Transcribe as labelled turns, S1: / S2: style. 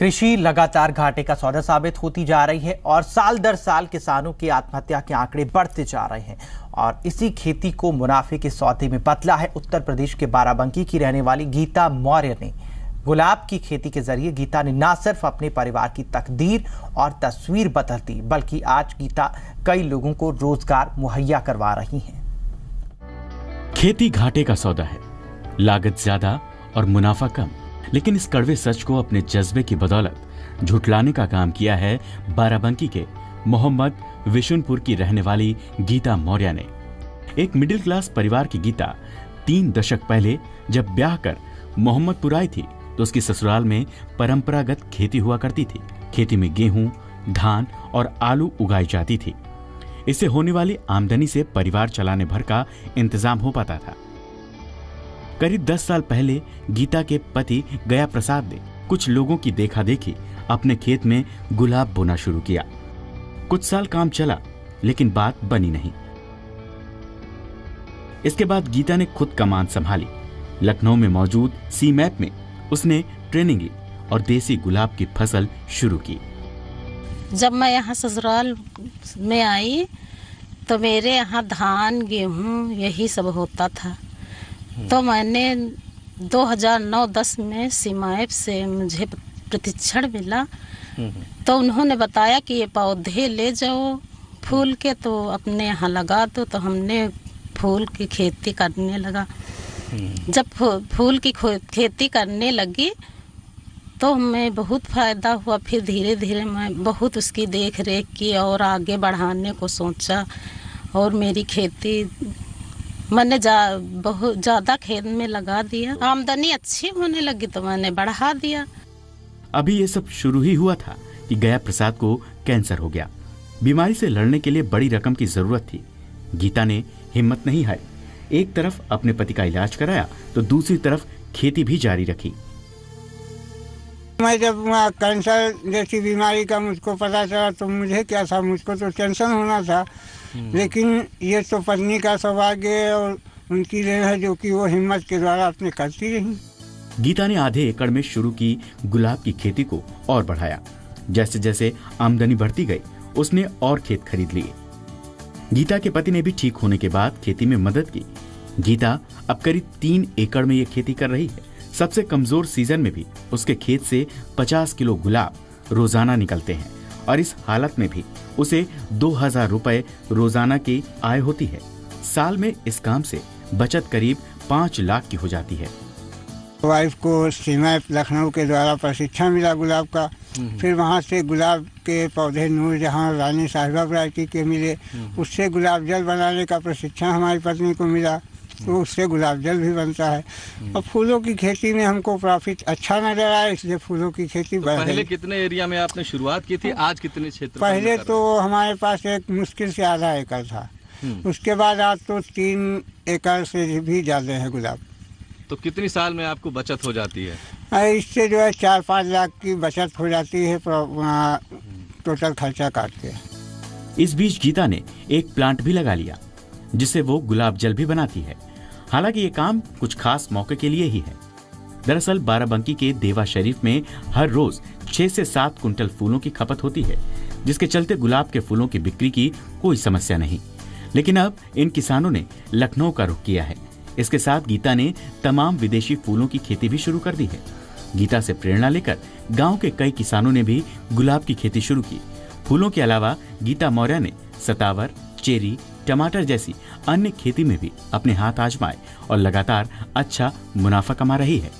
S1: कृषि लगातार घाटे का सौदा साबित होती जा रही है और साल दर साल किसानों की आत्महत्या के आंकड़े बढ़ते जा रहे हैं। और इसी खेती को मुनाफे के सौदे में बदला है उत्तर प्रदेश के बाराबंकी की रहने वाली गीता मौर्य ने। गुलाब की खेती के जरिए गीता ने न सिर्फ अपने परिवार की तकदीर और तस्वीर बदल दी, बल्कि आज गीता कई लोगों को रोजगार मुहैया करवा रही है।
S2: खेती घाटे का सौदा है, लागत ज्यादा और मुनाफा कम, लेकिन इस कड़वे सच को अपने जज्बे की बदौलत झुठलाने का काम किया है बाराबंकी के मोहम्मद विशुनपुर की रहने वाली गीता मौर्य ने। एक मिडिल क्लास परिवार की गीता 3 दशक पहले जब ब्याह कर मोहम्मदपुर आई थी तो उसकी ससुराल में परंपरागत खेती हुआ करती थी। खेती में गेहूं, धान और आलू उगाई जाती थी। इससे होने वाली आमदनी से परिवार चलाने भर का इंतजाम हो पाता था। करीब 10 साल पहले गीता के पति गया प्रसाद ने कुछ लोगों की देखा देखी अपने खेत में गुलाब बोना शुरू किया। कुछ साल काम चला, लेकिन बात बनी नहीं। इसके बाद गीता ने खुद कमान संभाली। लखनऊ में मौजूद सी मैप में उसने ट्रेनिंग ली और देसी गुलाब की फसल शुरू की।
S3: जब मैं यहाँ ससुराल में आई तो मेरे यहाँ धान, गेहूँ यही सब होता था। तो मैंने 2009-10 में सीमाएप से मुझे प्रशिक्षण मिला। तो उन्होंने बताया कि ये पौधे ले जाओ फूल के, तो अपने यहाँ लगा दो। तो हमने फूल की खेती करने लगा। जब फूल की खेती करने लगी तो हमें बहुत फ़ायदा हुआ। फिर धीरे धीरे मैं बहुत उसकी देख रेख की और आगे बढ़ाने को सोचा। और मेरी खेती मैंने बहुत ज़्यादा खेत में लगा दिया। आमदनी अच्छी होने लगी तो मैंने बढ़ा दिया।
S2: अभी ये सब शुरू ही हुआ था कि गया प्रसाद को कैंसर हो गया। बीमारी से लड़ने के लिए बड़ी रकम की जरूरत थी। गीता ने हिम्मत नहीं हारी। एक तरफ अपने पति का इलाज कराया तो दूसरी तरफ खेती भी जारी रखी।
S4: मैं जब कैंसर जैसी बीमारी का मुझको पता चला तो मुझे क्या था, मुझको तो टेंशन होना था। लेकिन ये तो पत्नी का सौभाग्य और उनकी देन है जो कि वो हिम्मत के द्वारा अपने करती रही।
S2: गीता ने आधे एकड़ में शुरू की गुलाब की खेती को और बढ़ाया। जैसे जैसे आमदनी बढ़ती गई उसने और खेत खरीद लिए। गीता के पति ने भी ठीक होने के बाद खेती में मदद की। गीता अब करीब 3 एकड़ में ये खेती कर रही है। सबसे कमजोर सीजन में भी उसके खेत से 50 किलो गुलाब रोजाना निकलते हैं और इस हालत में भी उसे 2000 रुपए रोजाना की आय होती है। साल में इस काम से बचत करीब 5 लाख की हो जाती है।
S4: वाइफ को सीमा लखनऊ के द्वारा प्रशिक्षण मिला गुलाब का। फिर वहाँ से गुलाब के पौधे नूरजहां रानी साहिबा वैरायटी के मिले। उससे गुलाब जल बनाने का प्रशिक्षण हमारी पत्नी को मिला, तो उससे गुलाब जल भी बनता है। और फूलों की खेती में हमको प्रॉफिट अच्छा नजर आया, इसलिए फूलों की खेती बढ़ गई।
S5: पहले कितने एरिया में आपने शुरुआत की थी, आज कितने क्षेत्र?
S4: पहले तो हमारे पास एक मुश्किल से आधा एकड़ था। उसके बाद आज तो 3 एकड़ से भी ज्यादा है गुलाब।
S5: तो कितनी साल में आपको बचत हो जाती है?
S4: इससे जो है 4-5 लाख की बचत हो जाती है टोटल खर्चा काट के।
S2: इस बीच गीता ने एक प्लांट भी लगा लिया जिससे वो गुलाब जल भी बनाती है। हालांकि ये काम कुछ खास मौके के लिए ही है। दरअसल बाराबंकी के देवा शरीफ में हर रोज 6 से 7 कुंटल फूलों की खपत होती है, जिसके चलते गुलाब के फूलों की बिक्री की कोई समस्या नहीं। लेकिन अब इन किसानों ने लखनऊ का रुख किया है। इसके साथ गीता ने तमाम विदेशी फूलों की खेती भी शुरू कर दी है। गीता से प्रेरणा लेकर गांव के कई किसानों ने भी गुलाब की खेती शुरू की। फूलों के अलावा गीता मौर्य ने सतावर, चेरी, टमाटर जैसी अन्य खेती में भी अपने हाथ आजमाए और लगातार अच्छा मुनाफा कमा रही है।